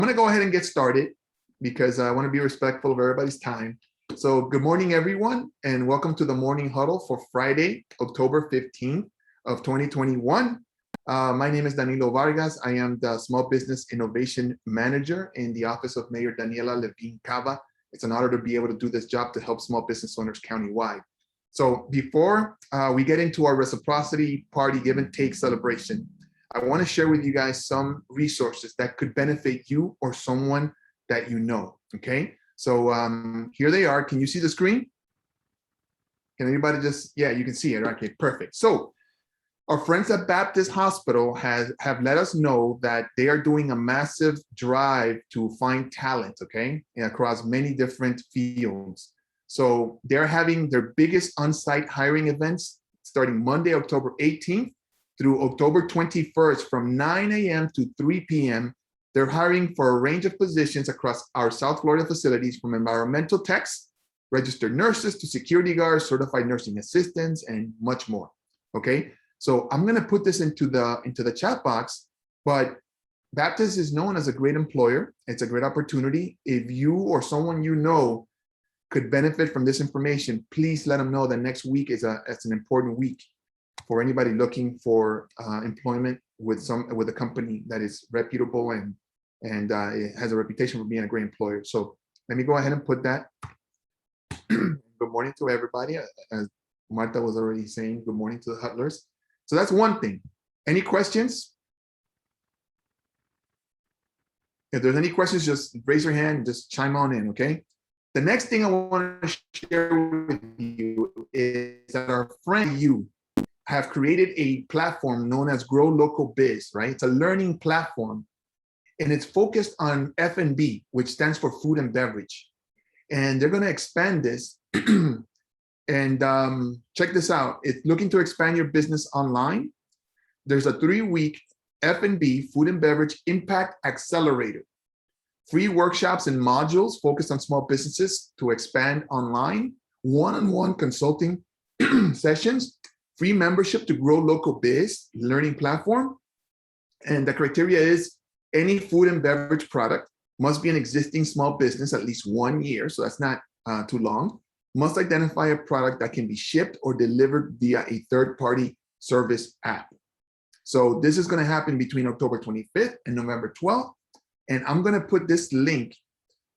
going to go ahead and get started because I want to be respectful of everybody's time. So good morning, everyone, and welcome to the morning huddle for Friday, October 15th of 2021. My name is Danilo Vargas. I am the Small Business Innovation Manager in the office of Mayor Daniela Levine Cava. It's an honor to be able to do this job to help small business owners countywide. So before we get into our reciprocity party give and take celebration, I want to share with you guys some resources that could benefit you or someone that you know, okay? So here they are. Can you see the screen? Can anybody just, yeah, you can see it. Okay, perfect. So our friends at Baptist Hospital have let us know that they are doing a massive drive to find talent, okay, across many different fields. So they're having their biggest on-site hiring events starting Monday, October 18th through October 21st from 9 a.m. to 3 p.m. They're hiring for a range of positions across our South Florida facilities, from environmental techs, registered nurses, to security guards, certified nursing assistants, and much more, okay? So I'm gonna put this into the chat box, but Baptist is known as a great employer. It's a great opportunity. If you or someone you know could benefit from this information, please let them know that next week is an important week for anybody looking for employment with a company that is reputable and it has a reputation for being a great employer. So let me go ahead and put that. Good morning to everybody. As Marta was already saying, good morning to the huddlers. So that's one thing. Any questions? If there's any questions, just raise your hand and just chime on in, okay? The next thing I want to share with you is that our friend you have created a platform known as Grow Local Biz, right? It's a learning platform, and it's focused on F&B, which stands for food and beverage. And they're going to expand this. And check this out. It's looking to expand your business online. There's a 3-week F&B, food and beverage impact accelerator. Free workshops and modules focused on small businesses to expand online, one-on-one consulting sessions, free membership to Grow Local Biz learning platform. And the criteria is any food and beverage product must be an existing small business at least 1 year. So that's not too long. Must identify a product that can be shipped or delivered via a third-party service app. So this is going to happen between October 25th and November 12th. And I'm going to put this link.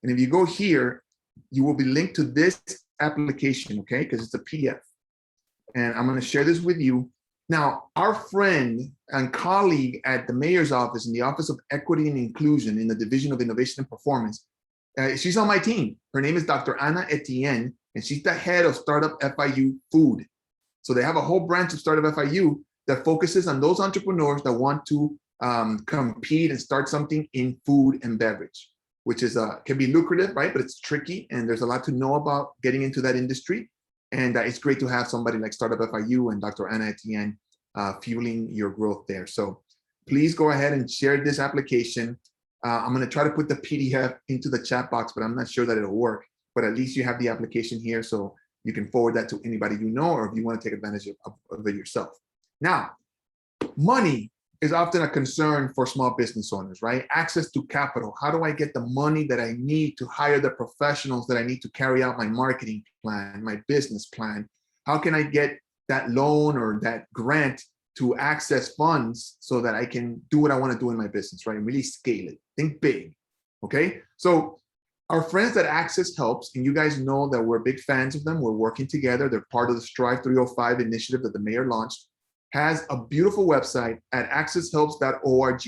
And if you go here, you will be linked to this application, okay? Because it's a PDF. And I'm going to share this with you. Now, our friend and colleague at the mayor's office in the Office of Equity and Inclusion in the Division of Innovation and Performance, she's on my team. Her name is Dr. Ana Etienne, and she's the head of Startup FIU Food. So they have a whole branch of Startup FIU that focuses on those entrepreneurs that want to compete and start something in food and beverage, which is can be lucrative, right? But it's tricky, and there's a lot to know about getting into that industry. And it's great to have somebody like Startup FIU and Dr. Ana Etienne fueling your growth there. So please go ahead and share this application. I'm going to try to put the PDF into the chat box, but I'm not sure that it'll work. But at least you have the application here, so you can forward that to anybody you know, or if you want to take advantage of it yourself. Now, money is often a concern for small business owners, right? Access to capital. How do I get the money that I need to hire the professionals that I need to carry out my marketing plan, my business plan? How can I get that loan or that grant to access funds so that I can do what I want to do in my business, right? And really scale it. Think big, okay? So our friends at Access Helps, and you guys know that we're big fans of them. We're working together. They're part of the Strive 305 initiative that the mayor launched. Has a beautiful website at accesshelps.org.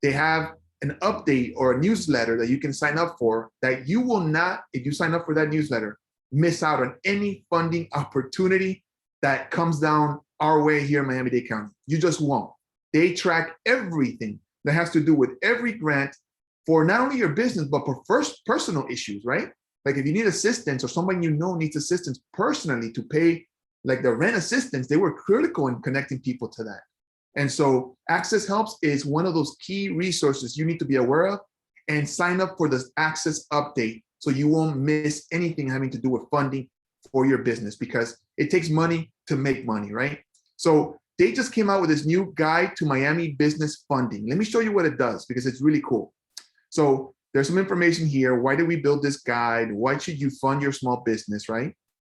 They have an update or a newsletter that you can sign up for that you will not, if you sign up for that newsletter, miss out on any funding opportunity that comes down our way here in Miami-Dade County. You just won't. They track everything that has to do with every grant for not only your business, but for personal issues, right? Like if you need assistance or someone you know needs assistance personally to pay like the rent assistance, they were critical in connecting people to that. And so Access Helps is one of those key resources you need to be aware of and sign up for this Access update so you won't miss anything having to do with funding for your business, because it takes money to make money, right? So they just came out with this new guide to Miami business funding. Let me show you what it does, because it's really cool. So there's some information here. Why did we build this guide? Why should you fund your small business, right?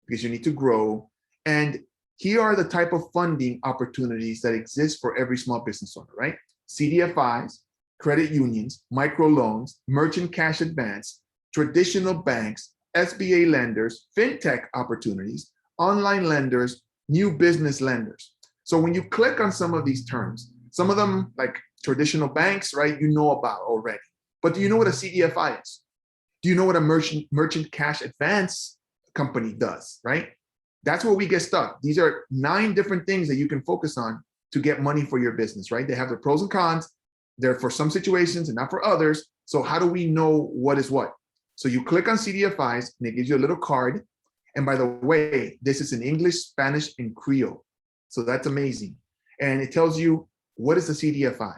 Because you need to grow. And here are the type of funding opportunities that exist for every small business owner, right? CDFIs, credit unions, microloans, merchant cash advance, traditional banks, SBA lenders, fintech opportunities, online lenders, new business lenders. So when you click on some of these terms, some of them like traditional banks, right, you know about already. But do you know what a CDFI is? Do you know what a merchant cash advance company does, right? That's where we get stuck. These are 9 different things that you can focus on to get money for your business, right? They have their pros and cons. They're for some situations and not for others. So how do we know what is what? So you click on CDFIs and it gives you a little card. And by the way, this is in English, Spanish, and Creole. So that's amazing. And it tells you, what is a CDFI?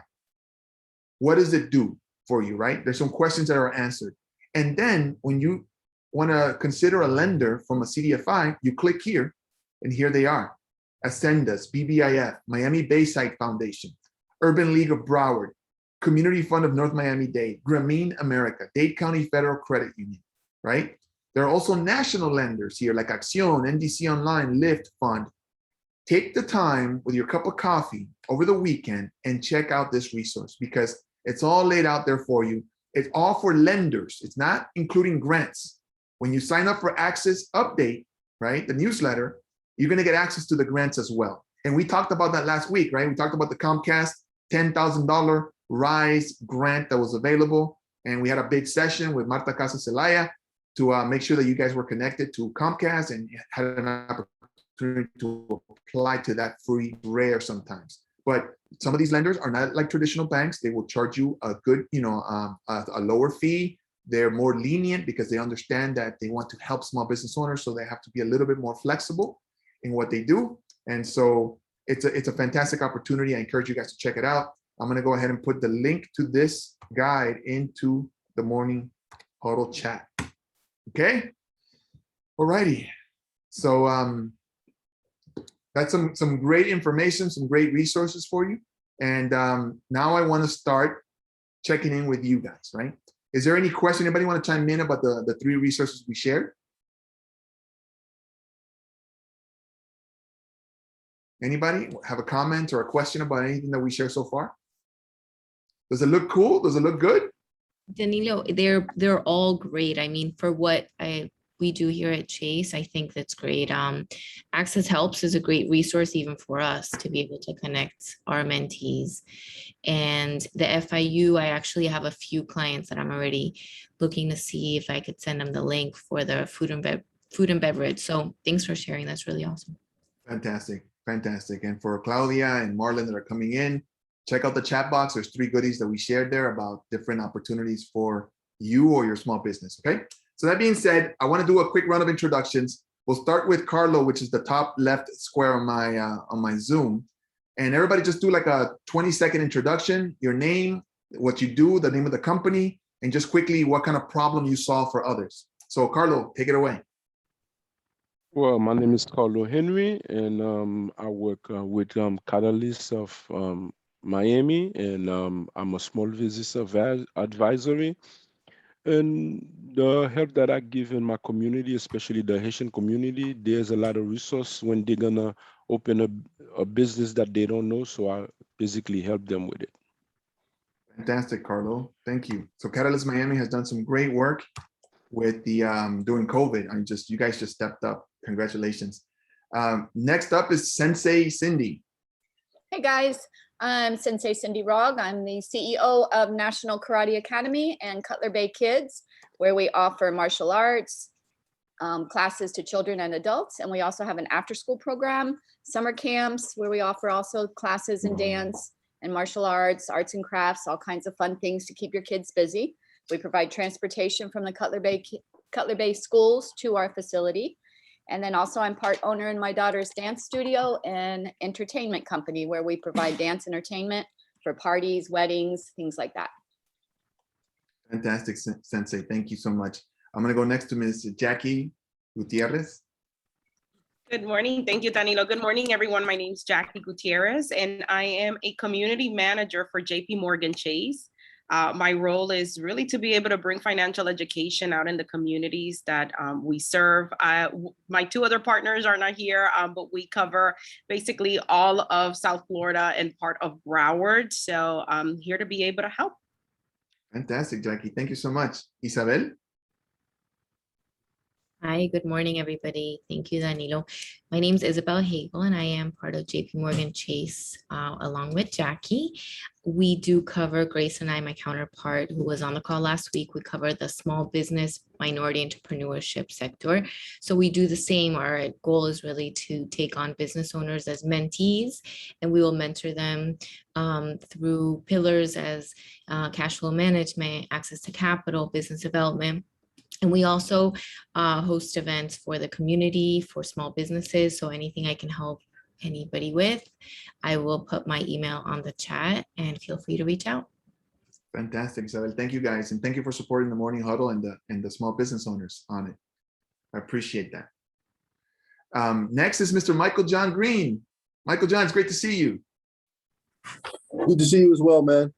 What does it do for you, right? There's some questions that are answered. And then when you want to consider a lender from a CDFI, you click here, and here they are. Ascendas, BBIF, Miami-Dade Foundation, Urban League of Broward, Community Fund of North Miami-Dade, Grameen America, Dade County Federal Credit Union, right? There are also national lenders here like Acción, NDC Online, Lyft Fund. Take the time with your cup of coffee over the weekend and check out this resource because it's all laid out there for you. It's all for lenders. It's not including grants. When you sign up for Access Update, right, the newsletter, you're going to get access to the grants as well. And we talked about that last week, right? We talked about the Comcast $10,000 RISE grant that was available. And we had a big session with Marta Casa-Celaya to make sure that you guys were connected to Comcast and had an opportunity to apply to that free, rare sometimes. But some of these lenders are not like traditional banks. They will charge you a good, a lower fee. They're more lenient because they understand that they want to help small business owners. So they have to be a little bit more flexible in what they do. And so it's a fantastic opportunity. I encourage you guys to check it out. I'm going to go ahead and put the link to this guide into the morning Huddle chat. Okay. All righty. So that's some great information, some great resources for you. And now I want to start checking in with you guys, right? Is there any question? Anybody want to chime in about the 3 resources we shared? Anybody have a comment or a question about anything that we shared so far? Does it look cool? Does it look good? Danilo, they're all great. I mean, for what we do here at Chase, I think that's great. Access Helps is a great resource even for us to be able to connect our mentees. And the FIU, I actually have a few clients that I'm already looking to see if I could send them the link for the food and beverage. So thanks for sharing. That's really awesome. Fantastic, fantastic. And for Claudia and Marlin that are coming in, check out the chat box. There's 3 goodies that we shared there about different opportunities for you or your small business, okay? So that being said, I want to do a quick run of introductions. We'll start with Carlo, which is the top left square on my Zoom. And everybody just do like a 20-second introduction, your name, what you do, the name of the company, and just quickly what kind of problem you solve for others. So Carlo, take it away. Well, my name is Carlo Henry, and I work with Catalyst of Miami, and I'm a small business advisory. And the help that I give in my community, especially the Haitian community, there's a lot of resource when they're gonna open a business that they don't know. So I basically help them with it. Fantastic, Carlo. Thank you. So Catalyst Miami has done some great work with the during COVID. You guys just stepped up. Congratulations. Next up is Sensei Cindy. Hey guys, I'm Sensei Cindy Rogg. I'm the CEO of National Karate Academy and Cutler Bay Kids, where we offer martial arts classes to children and adults. And we also have an after-school program, summer camps, where we offer also classes in dance and martial arts and crafts, all kinds of fun things to keep your kids busy. We provide transportation from the Cutler Bay schools to our facility. And then also I'm part owner in my daughter's dance studio and entertainment company where we provide dance entertainment for parties, weddings, things like that. Fantastic, Sensei. Thank you so much. I'm going to go next to Ms. Jackie Gutierrez. Good morning. Thank you, Danilo. Good morning, everyone. My name is Jackie Gutierrez, and I am a community manager for JP Morgan Chase. My role is really to be able to bring financial education out in the communities that we serve. My two other partners are not here, but we cover basically all of South Florida and part of Broward. So I'm here to be able to help. Fantastic, Jackie. Thank you so much. Isabel? Hi, good morning, everybody. Thank you, Danilo. My name is Isabel Hagel, and I am part of JP Morgan Chase along with Jackie. We do cover, Grace and I, my counterpart who was on the call last week, we cover the small business minority entrepreneurship sector. So we do the same. Our goal is really to take on business owners as mentees, and we will mentor them through pillars as cash flow management, access to capital, business development. And we also host events for the community, for small businesses. So anything I can help anybody with, I will put my email on the chat and feel free to reach out. Fantastic, Isabel. Thank you, guys. And thank you for supporting the Morning Huddle and the small business owners on it. I appreciate that. Next is Mr. Michael John Green. Michael John, it's great to see you. Good to see you as well, man.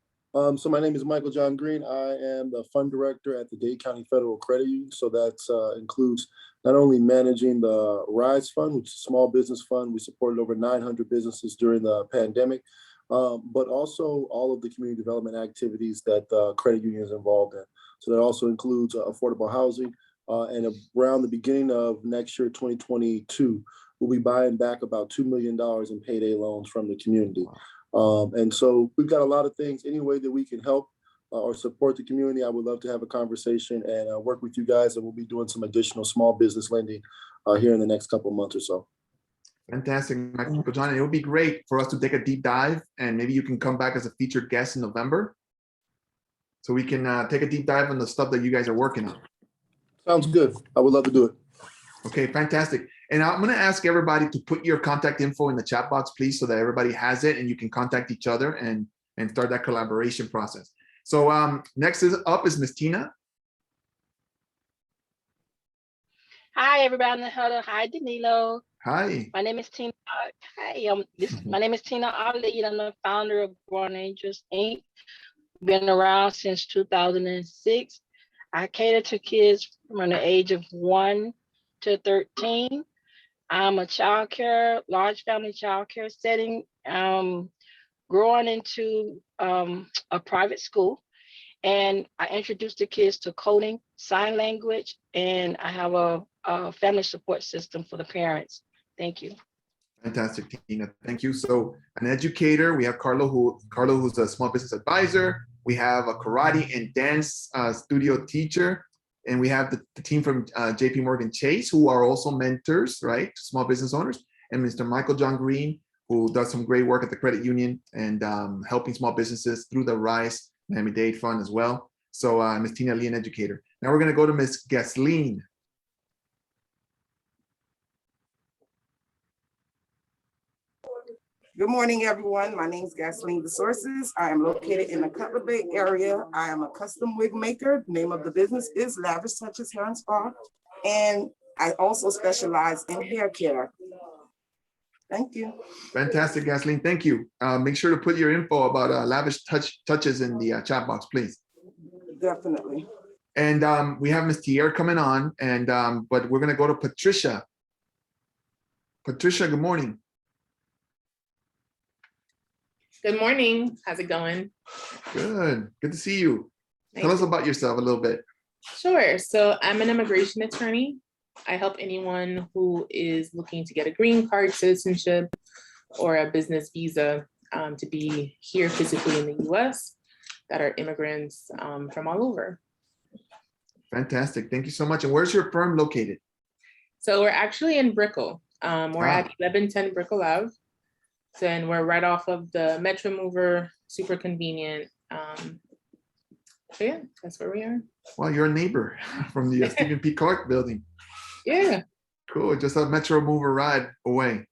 So my name is Michael John Green. I am the fund director at the Dade County Federal Credit Union. So that includes not only managing the RISE Fund, which is a small business fund. We supported over 900 businesses during the pandemic, but also all of the community development activities that the credit union is involved in. So that also includes affordable housing. And around the beginning of next year, 2022, we'll be buying back about $2 million in payday loans from the community. And so we've got a lot of things, any way that we can help or support the community. I would love to have a conversation and work with you guys. And we'll be doing some additional small business lending here in the next couple of months or so. Fantastic, Michael John. It would be great for us to take a deep dive, and maybe you can come back as a featured guest in November, so we can take a deep dive on the stuff that you guys are working on. Sounds good. I would love to do it. Okay, fantastic. And I'm going to ask everybody to put your contact info in the chat box, please, so that everybody has it and you can contact each other and start that collaboration process. So next up is Miss Tina. Hi, everybody in the huddle. Hi, Danilo. Hi. My name is Tina. Hi, my name is Tina Ollie. I'm the founder of Born Angels Inc. Been around since 2006. I cater to kids from the age of 1 to 13. I'm a large family childcare setting, growing into a private school. And I introduce the kids to coding, sign language, and I have a family support system for the parents. Thank you. Fantastic, Tina. Thank you. So an educator, we have Carlo, who's a small business advisor. We have a karate and dance studio teacher. And we have the team from JP Morgan Chase, who are also mentors, right, to small business owners. And Mr. Michael John Green, who does some great work at the credit union and helping small businesses through the RISE Miami-Dade Fund as well. So Ms. Tina Lee, an educator. Now we're going to go to Ms. Gasleen. Good morning, everyone. My name is Gasleen The Sources. I am located in the Clutter Bay area. I am a custom wig maker. The name of the business is Lavish Touches Hair and Spa. And I also specialize in hair care. Thank you. Fantastic, Gasleen. Thank you. Make sure to put your info about Lavish Touches in the chat box, please. Definitely. And we have Ms. Tierra coming on, and but we're going to go to Patricia. Patricia, good morning. Good morning. How's it going? Good. Good to see you. Thank Tell us you. about yourself a little bit. Sure. So I'm an immigration attorney. I help anyone who is looking to get a green card, citizenship, or a business visa to be here physically in the US that are immigrants from all over. Fantastic. Thank you so much. And where's your firm located? So we're actually in Brickell. We're at 1110 Brickell Ave. And we're right off of the Metro Mover, super convenient. So yeah, that's where we are. Well, you're a neighbor from the Stephen P. Clark building. Yeah. Cool. Just a Metro Mover ride away.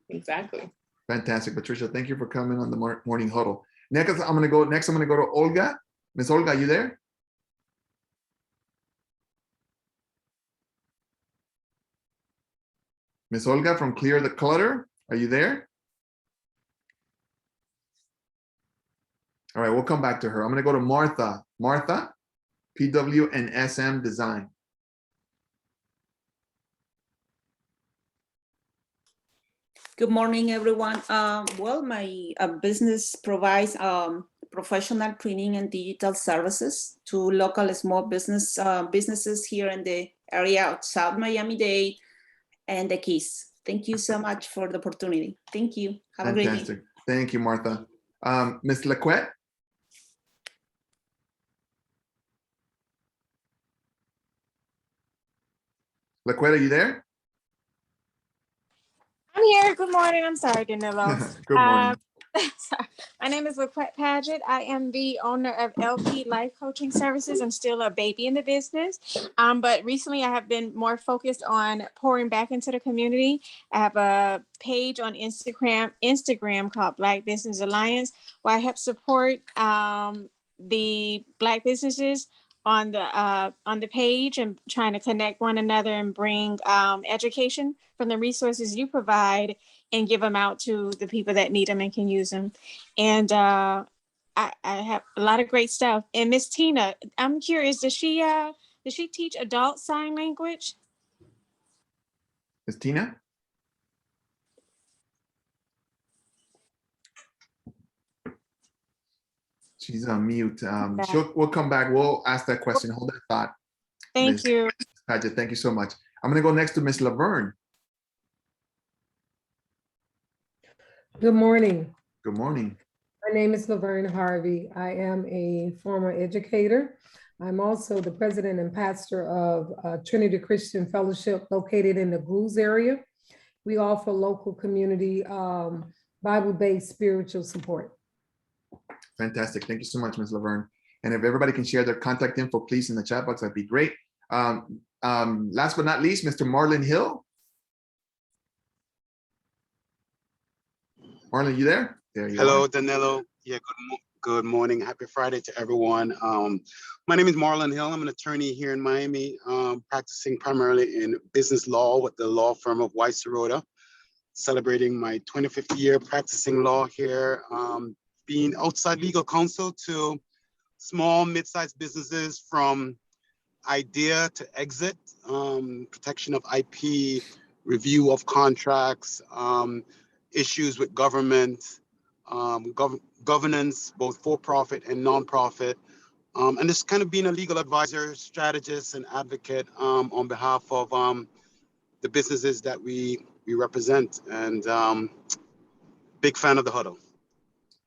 Exactly. Fantastic, Patricia. Thank you for coming on the morning huddle. Next, I'm going to go to Olga. Miss Olga, are you there? Miss Olga from Clear the Clutter, are you there? All right, we'll come back to her. I'm gonna go to Martha. Martha, PW and SM Design. Good morning, everyone. Well, my business provides professional printing and digital services to local small businesses here in the area of South Miami-Dade and the Keys. Thank you so much for the opportunity. Thank you. Have a great day. Fantastic. Thank you, Martha. Ms. Laquette? Laquette, are you there? I'm here. Good morning. I'm sorry, Danilo. Good morning. Sorry. My name is LaQuette Paget. I am the owner of LP Life Coaching Services. I'm still a baby in the business, but recently I have been more focused on pouring back into the community. I have a page on Instagram called Black Business Alliance, where I help support the Black businesses on the page and trying to connect one another and bring education from the resources you provide and give them out to the people that need them and can use them. And I have a lot of great stuff. And Miss Tina, I'm curious, does she teach adult sign language? Ms. Tina? She's on mute. We'll come back. We'll ask that question. Hold that thought. Thank you. Paget, thank you so much. I'm going to go next to Miss Laverne. Good morning. Good morning. My name is Laverne Harvey. I am a former educator. I'm also the president and pastor of Trinity Christian Fellowship located in the Grooves area. We offer local community Bible-based spiritual support. Fantastic. Thank you so much, Ms. Laverne. And if everybody can share their contact info, please, in the chat box, that'd be great. Last but not least, Mr. Marlin Hill. Marlin, you there? There you Hello, are. Danilo. Yeah, good morning. Happy Friday to everyone. My name is Marlin Hill. I'm an attorney here in Miami, practicing primarily in business law with the law firm of Weiss Serota, celebrating my 25th year practicing law here, being outside legal counsel to small, mid-sized businesses from idea to exit, protection of IP, review of contracts, issues with government, governance, both for-profit and non-profit, and just kind of being a legal advisor, strategist, and advocate on behalf of the businesses that we represent, and big fan of the Huddle.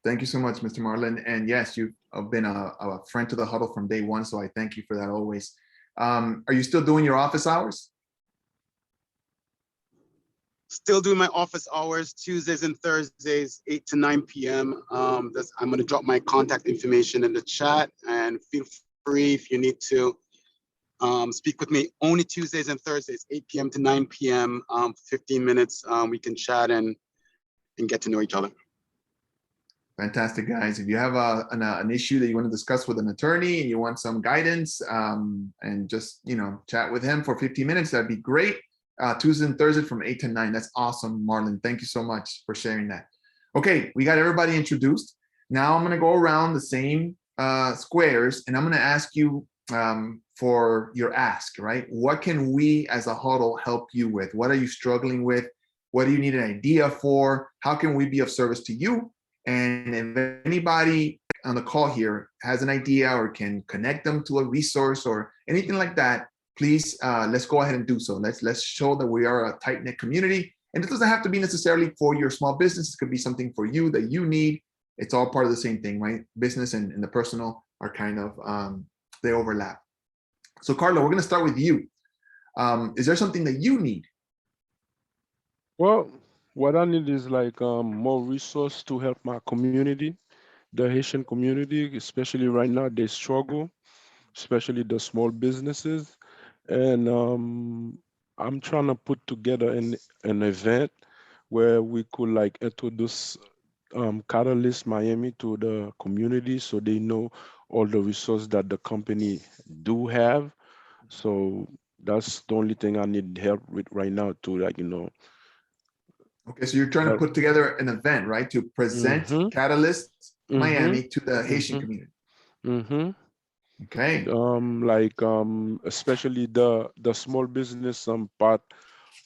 Thank you so much, Mr. Marlin. And yes, you've been a friend to the Huddle from day one, so I thank you for that always. Are you still doing your office hours? Still doing my office hours, Tuesdays and Thursdays, 8 to 9 p.m. I'm going to drop my contact information in the chat, and feel free if you need to speak with me. Only Tuesdays and Thursdays, 8 p.m. to 9 p.m. 15 minutes. We can chat and get to know each other. Fantastic, guys. If you have an issue that you want to discuss with an attorney and you want some guidance, and just, chat with him for 15 minutes, that'd be great. Tuesday and Thursday from 8 to 9. That's awesome, Marlin. Thank you so much for sharing that. Okay, we got everybody introduced. Now I'm going to go around the same squares, and I'm going to ask you for your ask, right? What can we as a Huddle help you with? What are you struggling with? What do you need an idea for? How can we be of service to you? And if anybody on the call here has an idea or can connect them to a resource or anything like that, please, let's go ahead and do so. Let's show that we are a tight-knit community. And it doesn't have to be necessarily for your small business. It could be something for you that you need. It's all part of the same thing, right? Business and the personal are kind of, they overlap. So Carlo, we're gonna start with you. Is there something that you need? Well, what I need is like more resource to help my community, the Haitian community, especially right now, they struggle, especially the small businesses. And I'm trying to put together an event where we could like introduce Catalyst Miami to the community so they know all the resources that the company do have. So that's the only thing I need help with right now to like, Okay, so you're trying to put together an event, right? To present Catalyst Miami to the Haitian community. Mm-hmm. Okay. Especially the small business part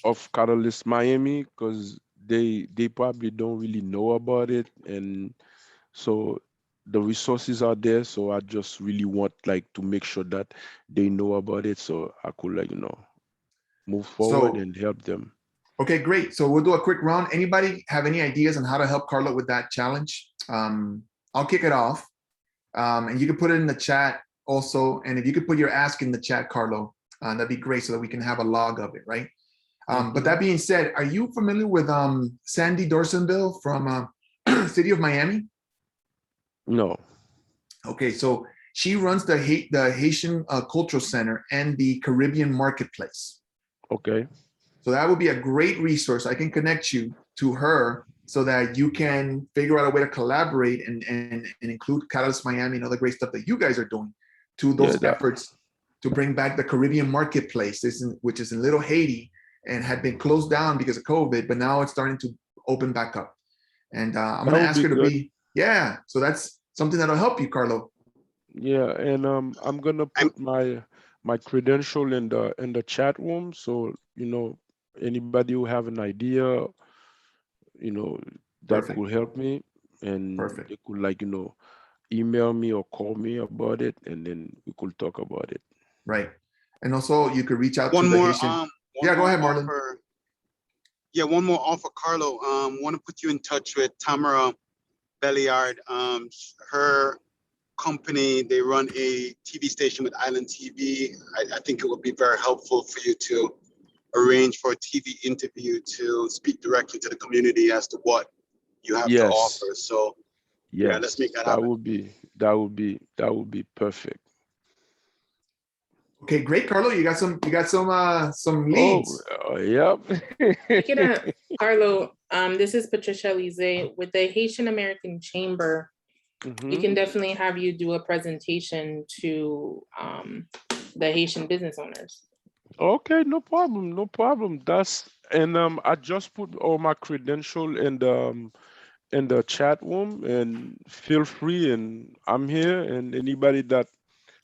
of Catalyst Miami, because they probably don't really know about it, and so the resources are there. So I just really want to make sure that they know about it, so I could move forward So, and help them. okay, great. So we'll do a quick round. Anybody have any ideas on how to help Carlo with that challenge? I'll kick it off, and you can put it in the chat also. And if you could put your ask in the chat, Carlo, that'd be great, so that we can have a log of it, right? But that being said, are you familiar with Sandy Dorsonville from City of Miami? No. Okay, so she runs the Haitian Cultural Center and the Caribbean Marketplace. Okay. So that would be a great resource. I can connect you to her so that you can figure out a way to collaborate and include Catalyst Miami and other great stuff that you guys are doing to those efforts to bring back the Caribbean Marketplace, which is in Little Haiti and had been closed down because of COVID, but now it's starting to open back up. And I'm going to ask her to be, so that's something that'll help you, Carlo. Yeah, and I'm gonna put my credential in the chat room, so anybody who have an idea, that could help me, and they could email me or call me about it, and then we could talk about it. Right, and also you could reach out to the more, Haitian. Go ahead, Marlin. One more offer, Carlo. Want to put you in touch with Tamara Belliard. Her company, they run a TV station with Island TV. I think it would be very helpful for you to arrange for a TV interview to speak directly to the community as to what you have to offer. So let's make that happen. That would be perfect. Okay, great, Carlo. You got some leads. Yep. Carlo, this is Patricia Tierra with the Haitian American Chamber. We can definitely have you do a presentation to the Haitian business owners. Okay, no problem. I just put all my credential in the chat room, and feel free, and I'm here, and anybody that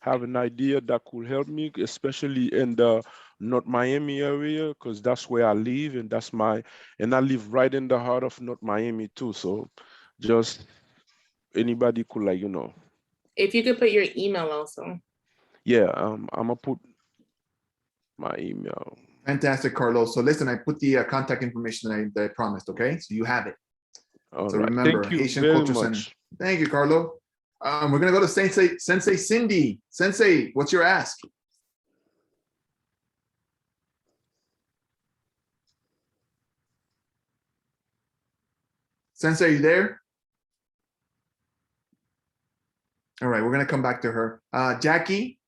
have an idea that could help me, especially in the North Miami area, because that's where I live, and I live right in the heart of North Miami too. So just anybody could If you could put your email also. Yeah, I'm gonna put my email. Fantastic, Carlos. So listen, I put the contact information that I promised, okay? So you have it. All so right. remember, Thank you Haitian very Culture much. Center. Thank you, Carlo. We're gonna go to Sensei Cindy. Sensei, what's your ask? Sensei, are you there? All right, we're gonna come back to her. Jackie,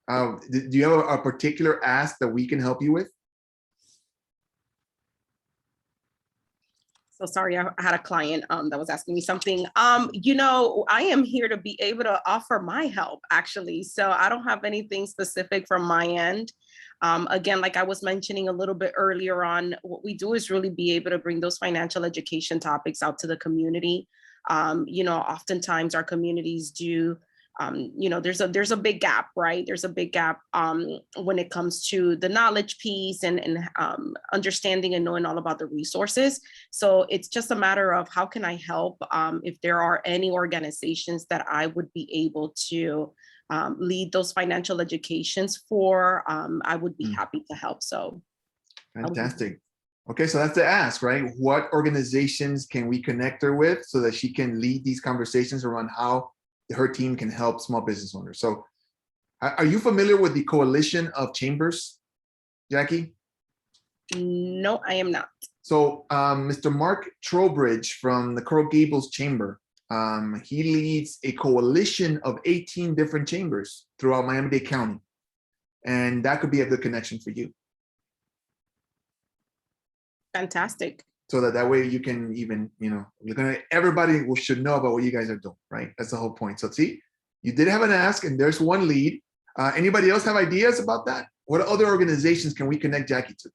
do you have a particular ask that we can help you with? So sorry, I had a client that was asking me something. I am here to be able to offer my help, actually. So I don't have anything specific from my end. Again, like I was mentioning a little bit earlier on, what we do is really be able to bring those financial education topics out to the community. Oftentimes our communities do, there's a big gap, right? There's a big gap when it comes to the knowledge piece and understanding and knowing all about the resources. So it's just a matter of how can I help? If there are any organizations that I would be able to lead those financial educations for, I would be happy to help. So fantastic. Okay, so that's the ask, right? What organizations can we connect her with so that she can lead these conversations around how her team can help small business owners? So are you familiar with the Coalition of Chambers, Jackie? No, I am not. So Mr. Mark Trowbridge from the Coral Gables Chamber, he leads a coalition of 18 different chambers throughout Miami-Dade County. And that could be a good connection for you. Fantastic. So that way you can even, everybody should know about what you guys are doing, right? That's the whole point. So see, you did have an ask and there's one lead. Anybody else have ideas about that? What other organizations can we connect Jackie to?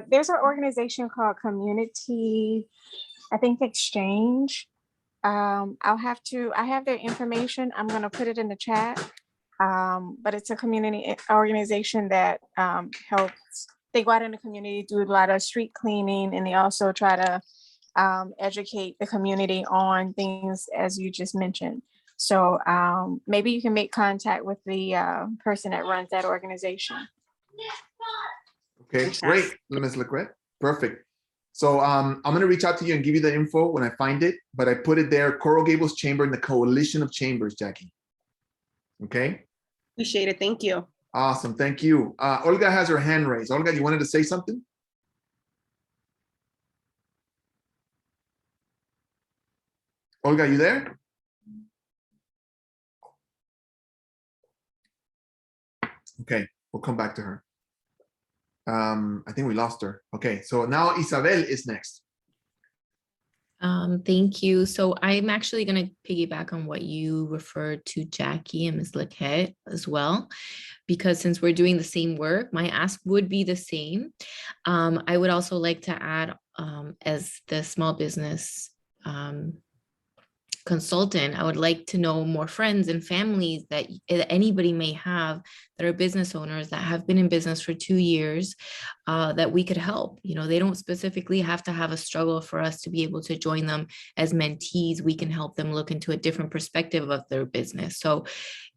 there's an organization called Community, I think Exchange. I have their information. I'm gonna put it in the chat. But it's a community organization that helps. They go out in the community, do a lot of street cleaning, and they also try to educate the community on things as you just mentioned. So maybe you can make contact with the person that runs that organization. Okay, great, Ms. Lecret. Perfect. So I'm gonna reach out to you and give you the info when I find it, but I put it there, Coral Gables Chamber and the Coalition of Chambers, Jackie. Okay? Appreciate it. Thank you. Awesome, thank you. Olga has her hand raised. Olga, you wanted to say something? Olga, you there? Okay, we'll come back to her. I think we lost her. Okay, so now Isabel is next. Thank you. So I'm actually going to piggyback on what you referred to Jackie and Ms. Lequette as well, because since we're doing the same work, my ask would be the same. I would also like to add, as the small business consultant, I would like to know more friends and families that anybody may have that are business owners that have been in business for 2 years, that we could help. You know, they don't specifically have to have a struggle for us to be able to join them as mentees. We can help them look into a different perspective of their business. So,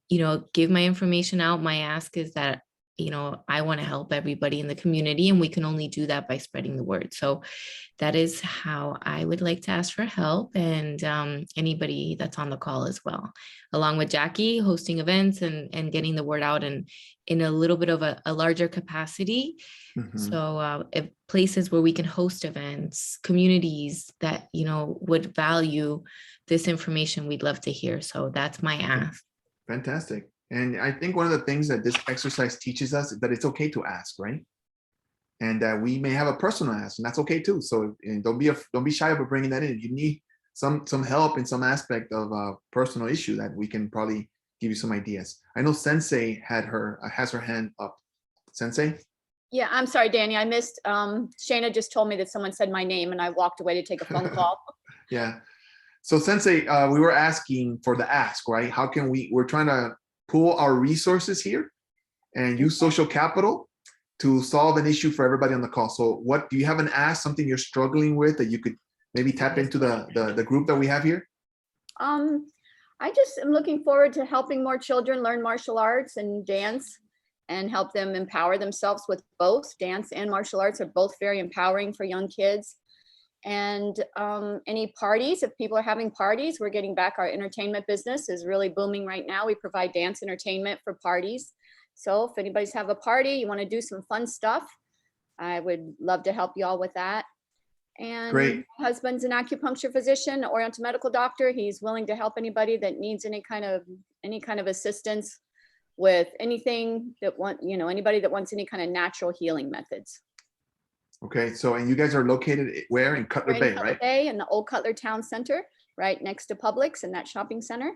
you know, give my information out. My ask is that, you know, I want to help everybody in the community, and we can only do that by spreading the word. So that is how I would like to ask for help, and anybody that's on the call as well, along with Jackie, hosting events and getting the word out and in a little bit of a larger capacity. So if places where we can host events, communities that, you know, would value this information, we'd love to hear. So that's my ask. Fantastic. And I think one of the things that this exercise teaches us is that it's okay to ask, right? And that we may have a personal ask, and that's okay too. So don't be shy about bringing that in. If you need some help in some aspect of a personal issue, that we can probably give you some ideas. I know Sensei has her hand up. Sensei? Yeah, I'm sorry, Danny, I missed, Shayna just told me that someone said my name and I walked away to take a phone call. Yeah. So Sensei, we were asking for the ask, right? How can we're trying to pool our resources here and use social capital to solve an issue for everybody on the call. So what, do you have an ask, something you're struggling with that you could maybe tap into the group that we have here? I just am looking forward to helping more children learn martial arts and dance and help them empower themselves with both. Dance and martial arts are both very empowering for young kids. And any parties, if people are having parties, we're getting back. Our entertainment business is really booming right now. We provide dance entertainment for parties. So if anybody's have a party, you want to do some fun stuff, I would love to help you all with that. And Great. my husband's an acupuncture physician, oriental medical doctor. He's willing to help anybody that needs any kind of assistance with anything that anybody that wants any kind of natural healing methods. Okay, so, and you guys are located where? In Cutler Bay, right? Bay, in the old Cutler Town Center, right next to Publix in that shopping center.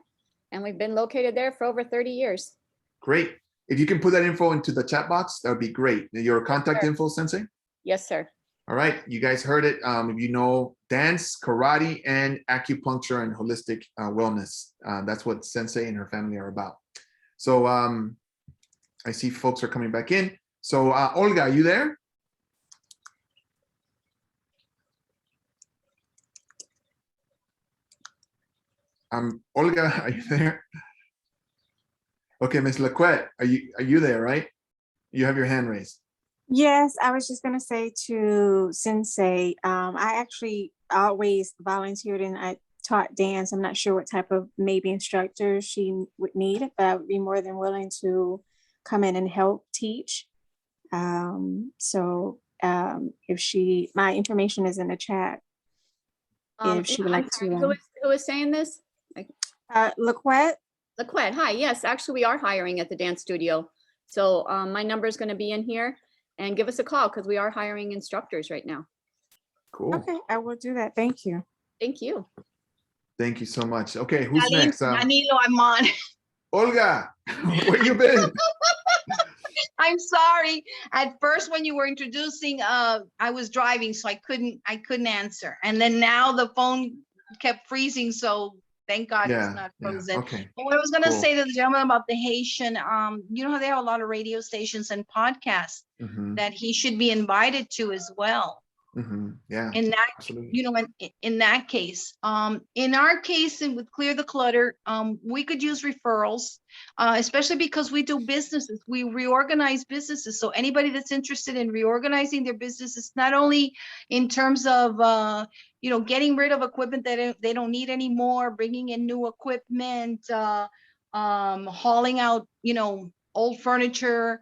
And we've been located there for over 30 years. Great. If you can put that info into the chat box, that would be great. Your contact info, Sensei? Yes, sir. All right, you guys heard it. If you know dance, karate, and acupuncture and holistic wellness, that's what Sensei and her family are about. So I see folks are coming back in. So Olga, are you there? Olga, are you there? Okay, Ms. Lequette, are you there, right? You have your hand raised. Yes, I was just gonna say to Sensei, I actually always volunteered and I taught dance. I'm not sure what type of maybe instructor she would need, but I would be more than willing to come in and help teach. If my information is in the chat, if she would like to. Who is saying this? Lequette. Lequette, hi. Yes, actually we are hiring at the dance studio. So my number is going to be in here, and give us a call because we are hiring instructors right now. Cool. Okay, I will do that. Thank you. Thank you. Thank you so much. Okay, who's next? Danilo, I'm on. Olga, where you been? I'm sorry. At first, when you were introducing, I was driving, so I couldn't answer. And then now the phone kept freezing, so thank God it's not frozen. Okay. But what I was gonna Cool. say to the gentleman about the Haitian, you know how they have a lot of radio stations and podcasts that he should be invited to as well. Yeah. In that, absolutely. you know, in that case, in our case, and with Clear the Clutter, we could use referrals, especially because we do businesses, we reorganize businesses. So anybody that's interested in reorganizing their businesses, not only in terms of, you know, getting rid of equipment that they don't need anymore, bringing in new equipment, hauling out, you know, old furniture,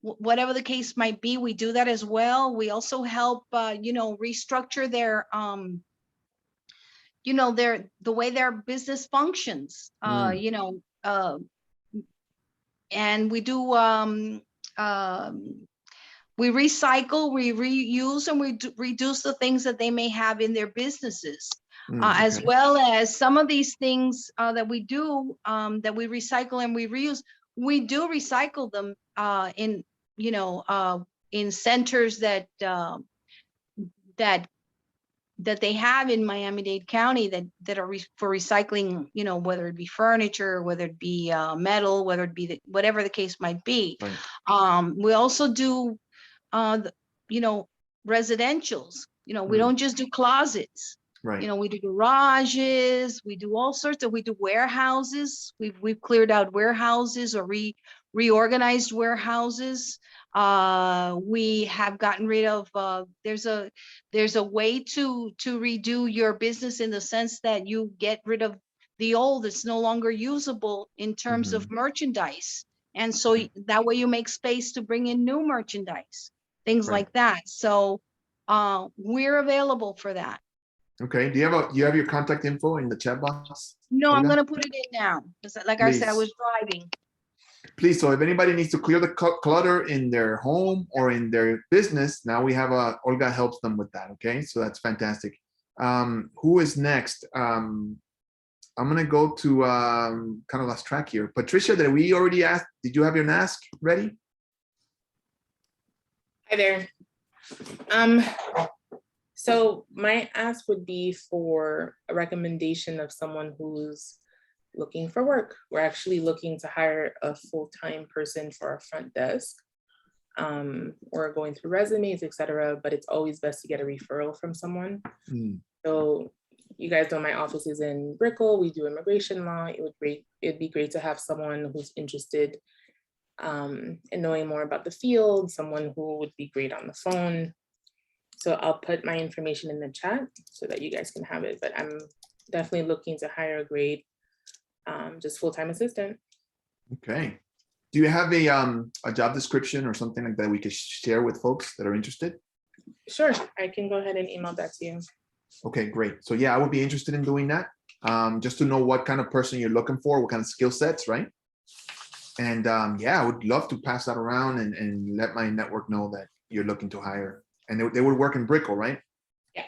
whatever the case might be, we do that as well. We also help, you know, restructure their, you know, the way their business functions, you know, and we do, we recycle, we reuse, and we reduce the things that they may have in their businesses, as well as some of these things that we do, that we recycle and we reuse. We do recycle them in, you know, in centers that that they have in Miami-Dade County that are for recycling, you know, whether it be furniture, whether it be metal, whether it be whatever the case might be. We also do, you know, residentials. You know, we don't just do closets. You know, we do garages, we do all sorts of, we do warehouses. We've cleared out warehouses or reorganized warehouses. We have gotten rid of, there's a way to redo your business in the sense that you get rid of the old, it's no longer usable in terms of merchandise. And so that way you make space to bring in new merchandise, things like that. So we're available for that. Okay. Do you have your contact info in the chat box? No, Olga? I'm going to put it in now. Because like I said, I was driving. Please, so if anybody needs to clear the clutter in their home or in their business, now we have Olga helps them with that. Okay, so that's fantastic. Who is next? I'm gonna go to kind of lost track here. Patricia, did we already ask? Did you have your ask ready? Hi there. So my ask would be for a recommendation of someone who's looking for work. We're actually looking to hire a full-time person for our front desk. We're going through resumes, etc., but it's always best to get a referral from someone. So you guys know my office is in Brickell. We do immigration law. It'd be great to have someone who's interested in knowing more about the field, someone who would be great on the phone. So I'll put my information in the chat so that you guys can have it, but I'm definitely looking to hire a great just full-time assistant. Okay. Do you have a job description or something like that we could share with folks that are interested? Sure, I can go ahead and email that to you. Okay, great. So yeah, I would be interested in doing that. Just to know what kind of person you're looking for, what kind of skill sets, right? And yeah, I would love to pass that around and let my network know that you're looking to hire. And they would work in Brickell, right? Yeah.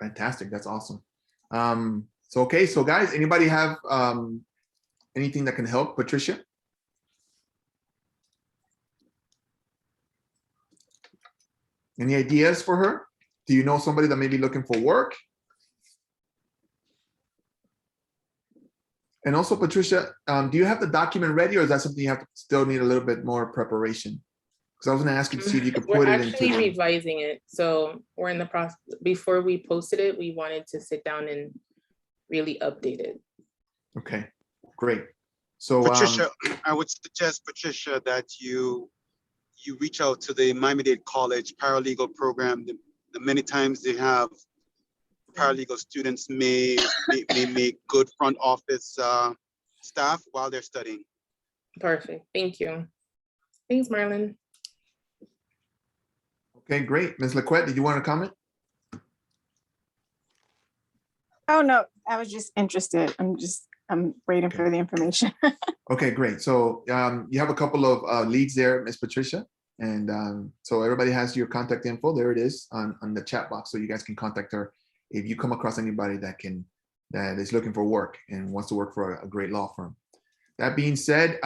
Fantastic, that's awesome. So okay, so guys, anybody have anything that can help Patricia? Any ideas for her? Do you know somebody that may be looking for work? And also, Patricia, do you have the document ready, or is that something you have to still need a little bit more preparation? Because I was going to ask you to see if you could put it into. We're actually revising it, so we're in the process. Before we posted it, we wanted to sit down and really update it. Okay, great. So Patricia, I would suggest, Patricia, that you reach out to the Miami-Dade College paralegal program. The many times they have paralegal students may make good front office staff while they're studying. Perfect, thank you. Thanks, Marlin. Okay, great. Ms. Laquette, did you want to comment? Oh, no, I was just interested. I'm waiting for the information. Okay, great. So you have a couple of leads there, Ms. Patricia. And so everybody has your contact info. There it is on the chat box. So you guys can contact her if you come across anybody that is looking for work and wants to work for a great law firm. That being said,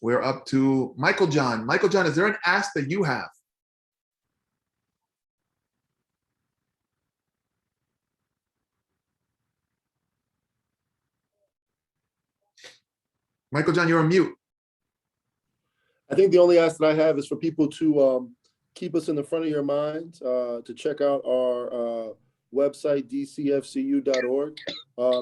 we're up to Michael John. Michael John, is there an ask that you have? Michael John, you're on mute. I think the only ask that I have is for people to keep us in the front of your minds, to check out our website, dcfcu.org.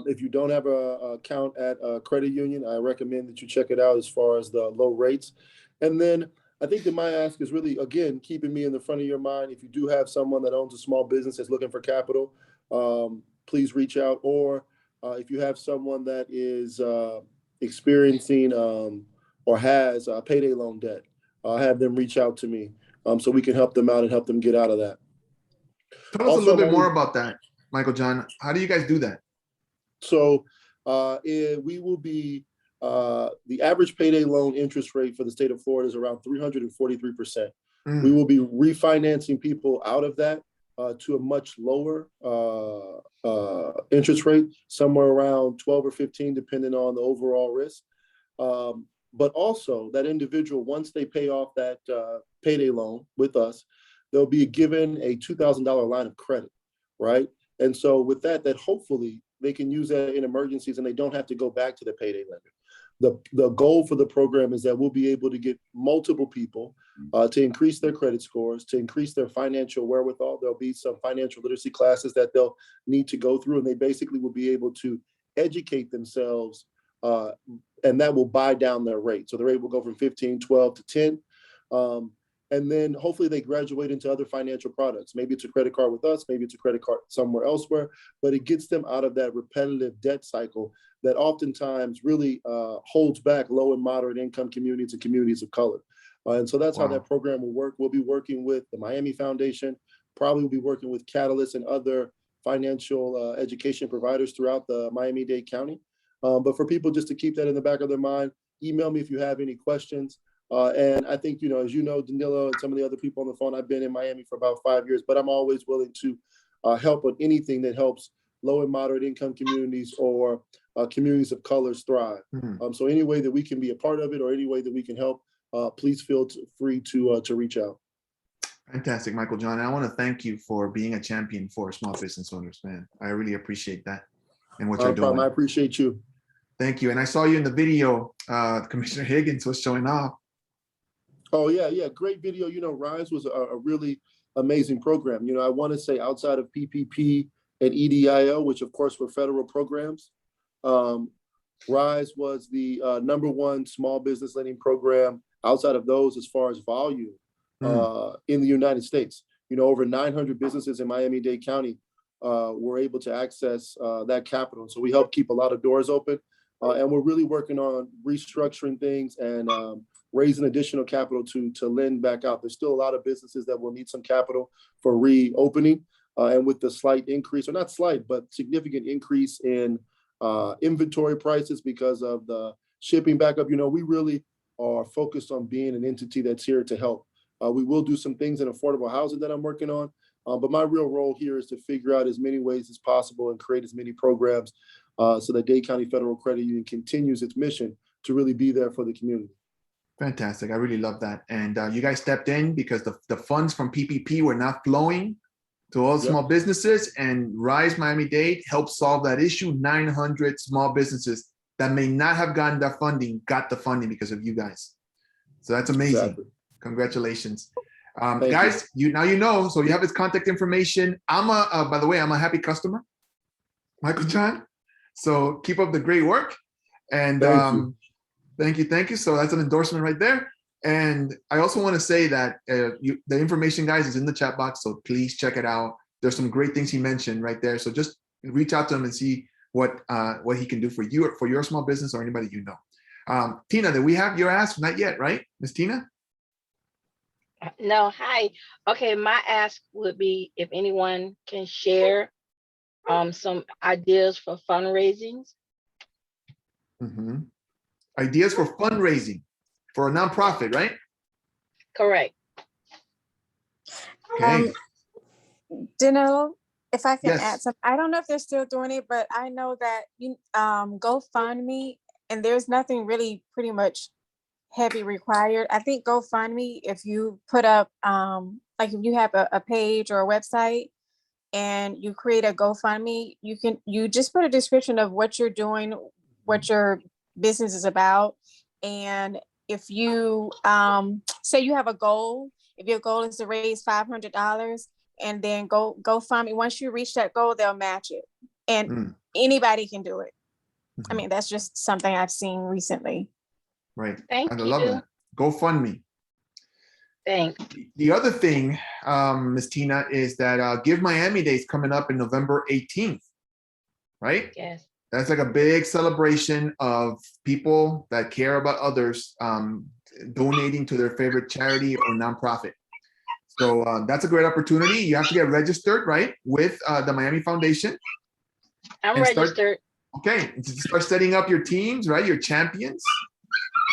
If you don't have an account at a credit union, I recommend that you check it out as far as the low rates. And then I think that my ask is really, again, keeping me in the front of your mind. If you do have someone that owns a small business that's looking for capital, please reach out. Or if you have someone that is experiencing or has a payday loan debt, have them reach out to me so we can help them out and help them get out of that. Tell us a little bit more about that, Michael John. How do you guys do that? So we will be, the average payday loan interest rate for the state of Florida is around 343%. We will be refinancing people out of that to a much lower interest rate, somewhere around 12 or 15, depending on the overall risk. But also that individual, once they pay off that payday loan with us, they'll be given a $2,000 line of credit, right? And so with that hopefully they can use that in emergencies and they don't have to go back to the payday lender. The goal for the program is that we'll be able to get multiple people to increase their credit scores, to increase their financial wherewithal. There'll be some financial literacy classes that they'll need to go through, and they basically will be able to educate themselves, and that will buy down their rate. So the rate will go from 15, 12 to 10. And then hopefully they graduate into other financial products. Maybe it's a credit card with us, maybe it's a credit card somewhere elsewhere, but it gets them out of that repetitive debt cycle that oftentimes really holds back low and moderate income communities and communities of color. And so that's how that program will work. We'll be working with the Miami Foundation, probably we'll be working with Catalyst and other financial education providers throughout the Miami-Dade County. But for people just to keep that in the back of their mind, email me if you have any questions. And I think, as you know, Danilo and some of the other people on the phone, I've been in Miami for about 5 years, but I'm always willing to help on anything that helps low and moderate income communities or communities of colors thrive. So any way that we can be a part of it or any way that we can help, please feel free to reach out. Fantastic, Michael John. And I want to thank you for being a champion for small business owners, man. I really appreciate that and what you're doing. I appreciate you. Thank you. And I saw you in the video, Commissioner Higgins was showing off. Oh, yeah. Great video. RISE was a really amazing program. I want to say outside of PPP and EDIO, which of course were federal programs, RISE was the #1 small business lending program outside of those as far as volume in the United States. Over 900 businesses in Miami-Dade County were able to access that capital. So we help keep a lot of doors open. And we're really working on restructuring things and raising additional capital to lend back out. There's still a lot of businesses that will need some capital for reopening. And with the slight increase, or not slight, but significant increase in inventory prices because of the shipping back up, we really are focused on being an entity that's here to help. We will do some things in affordable housing that I'm working on. But my real role here is to figure out as many ways as possible and create as many programs so that Dade County Federal Credit Union continues its mission to really be there for the community. Fantastic. I really love that. And you guys stepped in because the funds from PPP were not flowing to all small businesses, and RISE Miami-Dade helped solve that issue. 900 small businesses that may not have gotten that funding got the funding because of you guys. So that's amazing. Exactly. Congratulations. Guys, you know, so you have his contact information. By the way, I'm a happy customer, Michael John. So keep up the great work. And thank you. So that's an endorsement right there. And I also want to say that the information, guys, is in the chat box. So please check it out. There's some great things he mentioned right there. So just reach out to him and see what he can do for you, or for your small business, or anybody you know. Tina, did we have your ask? Not yet, right? Miss Tina? No, hi. Okay, my ask would be if anyone can share some ideas for fundraisings. Ideas for fundraising for a nonprofit, right? Correct. Okay. Danilo, if I can Yes. add something, I don't know if they're still doing it, but I know that GoFundMe and there's nothing really pretty much heavy required. I think GoFundMe, if you put up, like if you have a page or a website and you create a GoFundMe, you just put a description of what you're doing, what your business is about. And if you say you have a goal, if your goal is to raise $500, and then GoFundMe, once you reach that goal, they'll match it. And anybody can do it. I mean, that's just something I've seen recently. Right. Thank I love you. that. GoFundMe. Thanks. The other thing, Ms. Tina, is that Give Miami-Dade is coming up in November 18th, right? Yes. That's like a big celebration of people that care about others donating to their favorite charity or nonprofit. So that's a great opportunity. You have to get registered, right, with the Miami Foundation. I'm registered. Okay, start setting up your teams, right, your champions.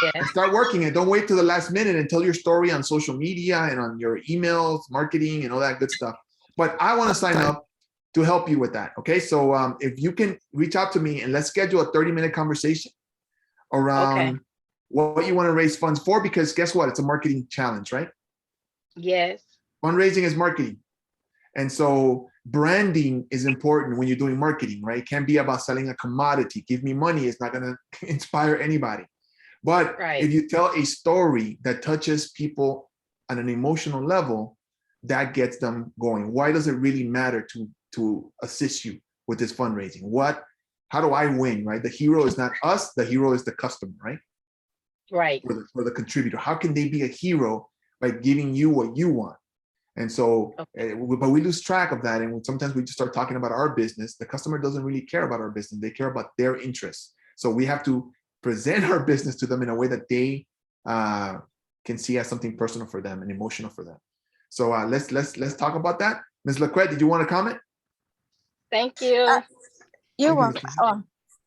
Yes. And start working it. Don't wait till the last minute and tell your story on social media and on your emails, marketing, and all that good stuff. But I want to sign up to help you with that. Okay, so if you can reach out to me and let's schedule a 30-minute conversation around what you want to raise funds for, because guess what? It's a marketing challenge, right? Yes. Fundraising is marketing. And so branding is important when you're doing marketing, right? It can't be about selling a commodity. Give me money. It's not going to inspire anybody. But if you tell a story that touches people on an emotional level, that gets them going. Why does it really matter to assist you with this fundraising? How do I win, right? The hero is not us. The hero is the customer, right? Right. For the contributor. How can they be a hero by giving you what you want? And so, but we lose track of that. And sometimes we just start talking about our business. The customer doesn't really care about our business. They care about their interests. So we have to present our business to them in a way that they can see as something personal for them and emotional for them. So let's talk about that. Ms. Laquette, did you want to comment? Thank you. You're welcome. Oh,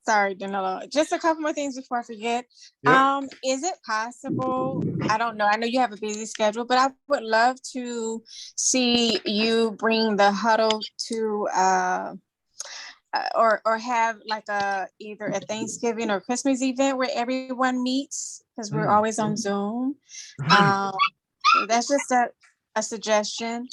sorry, Danilo. Just a couple more things before I forget. Yep. Is it possible? I don't know. I know you have a busy schedule, but I would love to see you bring the huddle to or have like either a Thanksgiving or Christmas event where everyone meets, because we're always on Zoom. That's just a suggestion.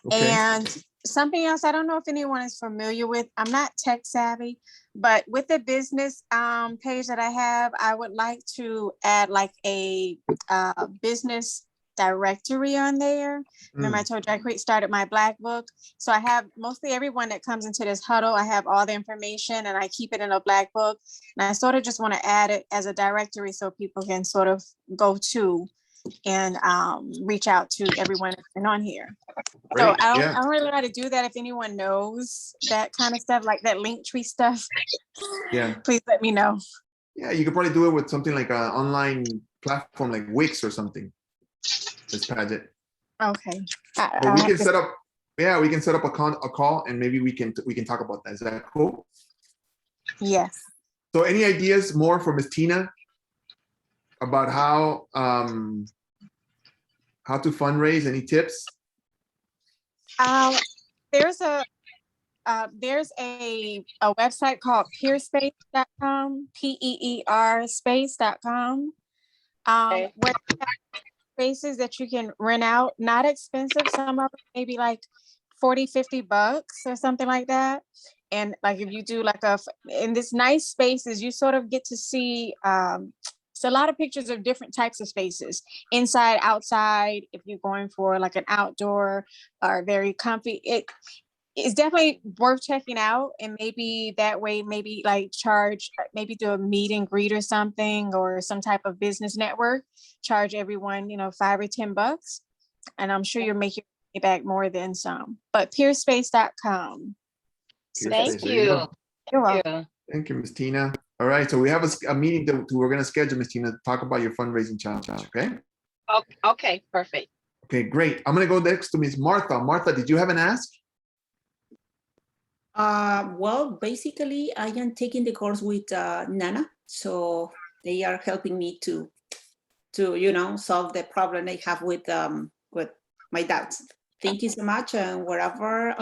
Okay. And something else, I don't know if anyone is familiar with, I'm not tech savvy, but with the business page that I have, I would like to add like a business directory on there. Remember I told you I started my Black book. So I have mostly everyone that comes into this huddle, I have all the information and I keep it in a Black book. And I sort of just want to add it as a directory so people can sort of go to and reach out to everyone that's been on here. Great. So I don't really know how to do that. If anyone knows that kind of stuff, like that Linktree stuff, please let me know. Yeah, you could probably do it with something like an online platform like Wix or something. Just Paget. Okay. But we can set up. Yeah, we can set up a call and maybe we can talk about that. Is that cool? Yes. So any ideas more for Ms. Tina about how to fundraise? Any tips? There's a website called Peerspacecom, PEER space.com, where they have spaces that you can rent out, not expensive. Some of them maybe like $40-50 or something like that. And like if you do like in this nice spaces, you sort of get to see it's a lot of pictures of different types of spaces, inside, outside. If you're going for like an outdoor or very comfy, it's definitely worth checking out. And maybe that way, maybe like maybe do a meet and greet or something, or some type of business network, charge everyone, $5 or $10. And I'm sure you'll make your money back more than some. But peerspace.com. Thank you. You're welcome. Thank you, Ms. Tina. All right, so we have a meeting that we're going to schedule, Ms. Tina, to talk about your fundraising challenge, okay? Okay, perfect. Okay, great. I'm going to go next to Ms. Martha. Martha, did you have an ask? Well, basically, I am taking the course with Nana, so they are helping me to solve the problem I have with my doubts. Thank you so much, and wherever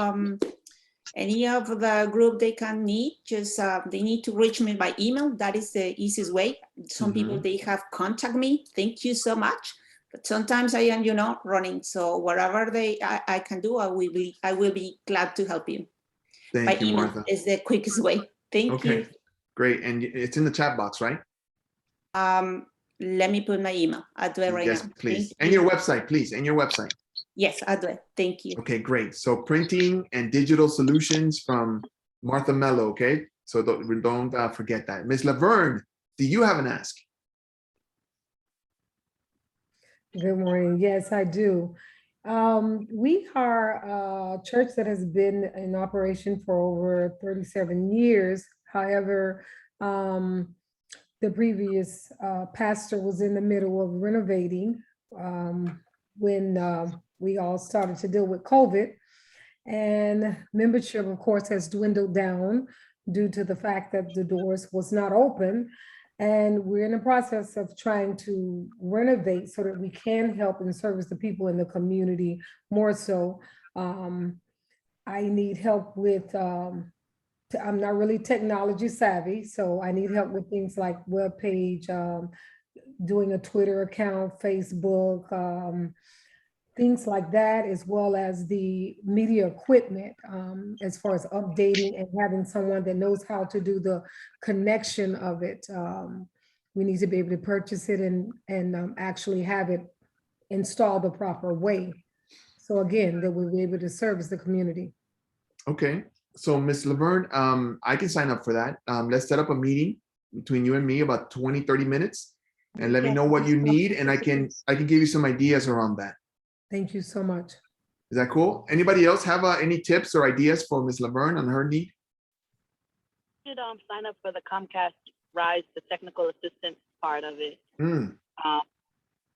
any of the group they can need, just they need to reach me by email. That is the easiest way. Some people, they have contact me. Thank you so much. But sometimes I am, running. So whatever I can do, I will be glad to help you. Thank By you, email Martha. is the quickest way. Thank you. Great. And it's in the chat box, right? Let me put my email. I'll do it right Yes, now. please. Thank And you. your website, please. And your website. Yes, I'll do it. Thank you. Okay, great. So printing and digital solutions from Martha Mello, okay? So don't forget that. Ms. Laverne, do you have an ask? Good morning. Yes, I do. We are a church that has been in operation for over 37 years. However, the previous pastor was in the middle of renovating when we all started to deal with COVID. And membership, of course, has dwindled down due to the fact that the doors was not open. And we're in the process of trying to renovate so that we can help and service the people in the community more so. I need help with, I'm not really technology savvy, so I need help with things like webpage, doing a Twitter account, Facebook, things like that, as well as the media equipment, as far as updating and having someone that knows how to do the connection of it. We need to be able to purchase it and actually have it installed the proper way. So again, that we'll be able to service the community. Okay, so Ms. Laverne, I can sign up for that. Let's set up a meeting between you and me, about 20, 30 minutes, and let me know what you need, and I can give you some ideas around that. Thank you so much. Is that cool? Anybody else have any tips or ideas for Ms. Laverne on her need? You should sign up for the Comcast Rise, the technical assistance part of it.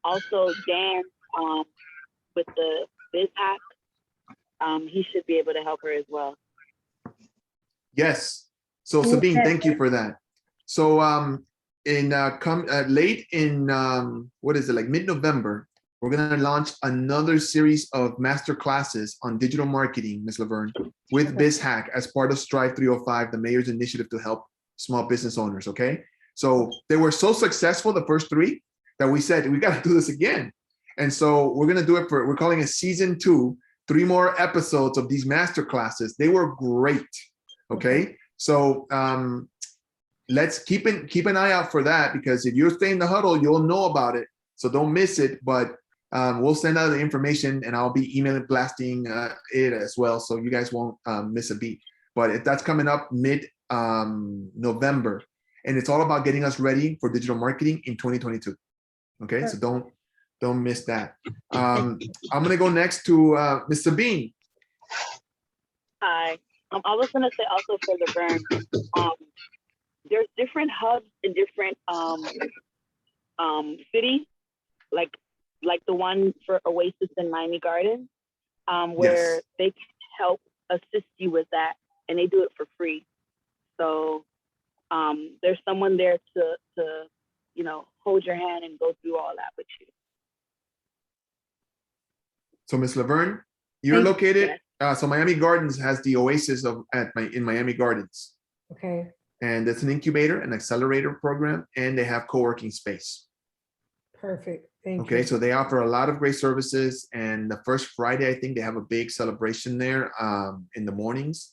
Also, Dan with the Biz Hack, he should be able to help her as well. Yes. So Sabine, thank you for that. So late in what is it, like mid-November, we're going to launch another series of master classes on digital marketing, Ms. Laverne, with BizHack as part of Strive 305, the mayor's initiative to help small business owners. Okay. So they were so successful, the first three, that we said, we got to do this again. And so we're going to do it we're calling it season 2, 3 more episodes of these master classes. They were great. Okay. So let's keep an eye out for that, because if you stay in the huddle, you'll know about it. So don't miss it. But we'll send out the information, and I'll be emailing, blasting it as well, so you guys won't miss a beat. But that's coming up mid-November, and it's all about getting us ready for digital marketing in 2022. Okay, sure. So don't miss that. I'm gonna go next to Ms. Sabine. Hi, I was gonna say also for Laverne, there's different hubs in different cities, like the one for Oasis in Miami Gardens, where they can help assist you with that, and they do it for free. So there's someone there to hold your hand and go through all that with you. So Ms. Laverne, you're located, so Miami Gardens has the Oasis in Miami Gardens. Okay. And it's an incubator, an accelerator program, and they have co-working space. Perfect. Thank you. Okay, so they offer a lot of great services, and the first Friday, I think they have a big celebration there in the mornings,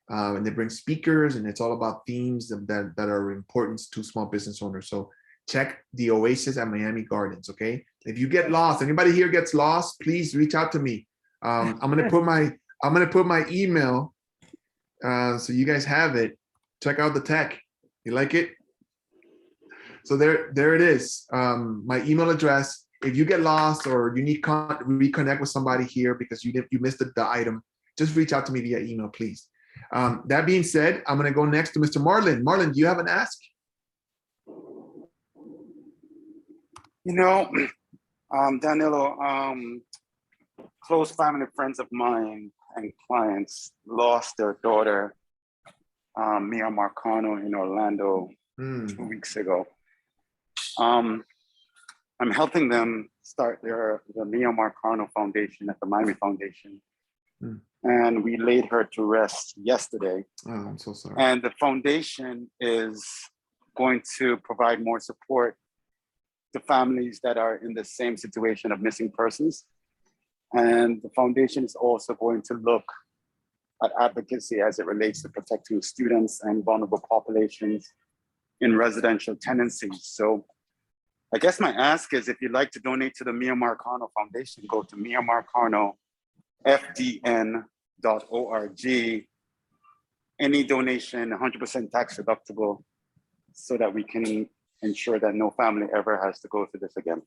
and they bring speakers, and it's all about themes that are important to small business owners. So check the Oasis at Miami Gardens. Okay, if you get lost, anybody here gets lost, please reach out to me. I'm gonna put my email so you guys have it. Check out the tech. You like it? So there it is. My email address. If you get lost or you need to reconnect with somebody here because you missed the item, just reach out to me via email, please. That being said, I'm going to go next to Mr. Marlin. Marlin, do you have an ask? Danilo, close family friends of mine and clients lost their daughter, Mia Marcano, in Orlando 2 weeks ago. I'm helping them start the Mia Marcano Foundation at the Miami Foundation and we laid her to rest yesterday. Oh, I'm so sorry. And the foundation is going to provide more support to families that are in the same situation of missing persons. And the foundation is also going to look at advocacy as it relates to protecting students and vulnerable populations in residential tenancies. So I guess my ask is, if you'd like to donate to the Mia Marcano Foundation, go to miamarcanofdn.org. Any donation, 100% tax deductible, so that we can ensure that no family ever has to go through this again.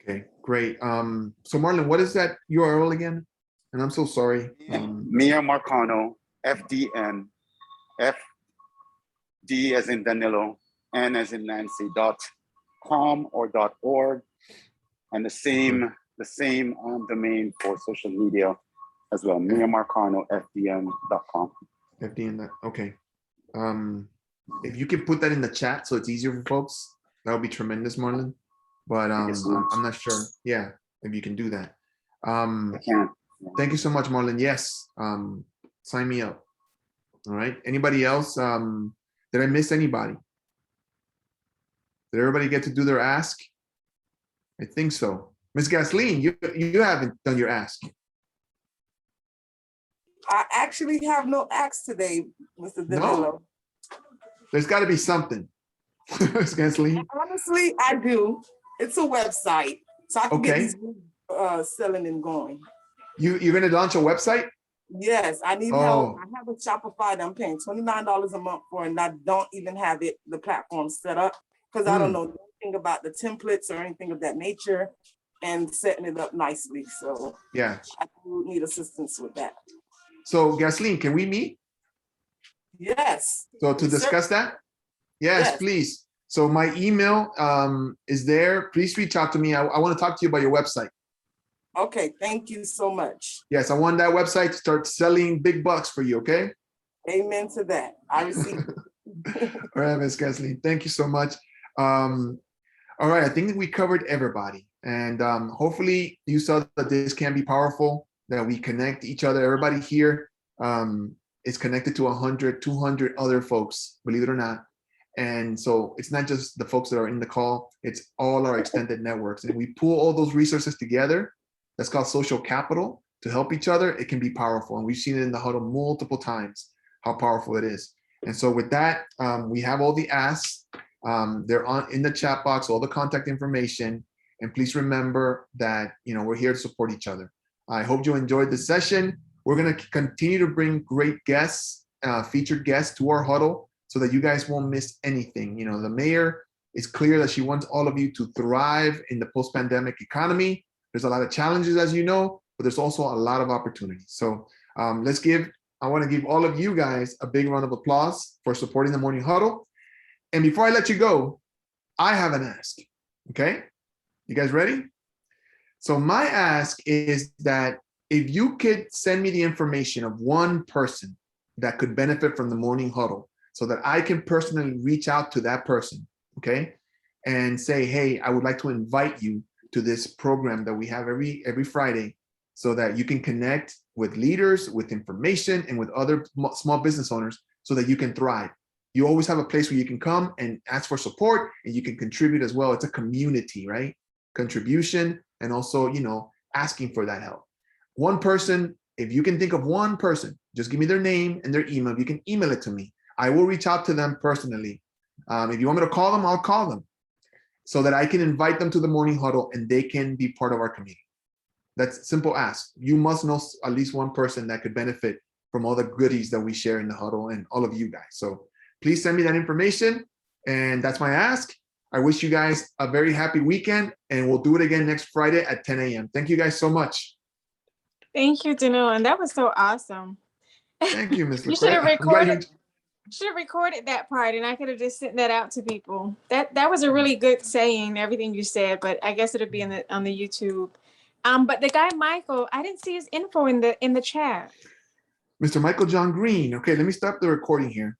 Okay, great. So Marlin, what is that URL again? And I'm so sorry. Mia Marcano, FDN, FD as in Danilo, N as in Nancy, .com or .org, and the same domain for social media as well. Mia Marcano, FDN.com. FDN, okay. If you can put that in the chat so it's easier for folks, that would be tremendous, Marlin. But I'm not sure. Yeah, if you can do that. I can. Thank you so much, Marlin. Yes, sign me up. All right. Anybody else? Did I miss anybody? Did everybody get to do their ask? I think so. Ms. Gasoline, you haven't done your ask. I actually have no ask today, Mr. Danilo. No? There's got to be something. Ms. Gasoline. Honestly, I do. It's a website, so I can get Okay. these selling and going. You're going to launch a website? Yes, I need help. Oh. I have a Shopify that I'm paying $29 a month for, and I don't even have the platform set up because I don't know anything about the templates or anything of that nature and setting it up nicely. So Yeah. I do need assistance with that. So Gasoline, can we meet? Yes. So to discuss that? Yes, please. So my email is there. Please reach out to me. I want to talk to you about your website. Okay, thank you so much. Yes, I want that website to start selling big bucks for you, okay? Amen to that. I receive. All right, Ms. Gasoline, thank you so much. All right, I think that we covered everybody. And hopefully you saw that this can be powerful, that we connect each other. Everybody here is connected to 100, 200 other folks, believe it or not. And so it's not just the folks that are in the call, it's all our extended networks. And we pull all those resources together. That's called social capital to help each other. It can be powerful. And we've seen it in the huddle multiple times, how powerful it is. And so with that, we have all the asks. They're in the chat box, all the contact information. And please remember that, we're here to support each other. I hope you enjoyed the session. We're going to continue to bring great guests, featured guests to our huddle so that you guys won't miss anything. The mayor is clear that she wants all of you to thrive in the post-pandemic economy. There's a lot of challenges, as you know, but there's also a lot of opportunities. So I want to give all of you guys a big round of applause for supporting the Morning Huddle. And before I let you go, I have an ask, okay? You guys ready? So my ask is that if you could send me the information of one person that could benefit from the Morning Huddle so that I can personally reach out to that person, okay? And say, hey, I would like to invite you to this program that we have every Friday so that you can connect with leaders, with information, and with other small business owners so that you can thrive. You always have a place where you can come and ask for support and you can contribute as well. It's a community, right? Contribution and also, asking for that help. One person, if you can think of one person, just give me their name and their email. You can email it to me. I will reach out to them personally. If you want me to call them, I'll call them so that I can invite them to the Morning Huddle and they can be part of our community. That's a simple ask. You must know at least one person that could benefit from all the goodies that we share in the huddle and all of you guys. So please send me that information. And that's my ask. I wish you guys a very happy weekend and we'll do it again next Friday at 10 a.m. Thank you guys so much. Thank you, Danilo. And that was so awesome. Thank you, Ms. You should have recorded that part and I could have just sent that out to people. That was a really good saying, everything you said, but I guess it'll be on the YouTube. But the guy Michael, I didn't see his info in the chat. Mr. Michael John Green. Okay, let me stop the recording here.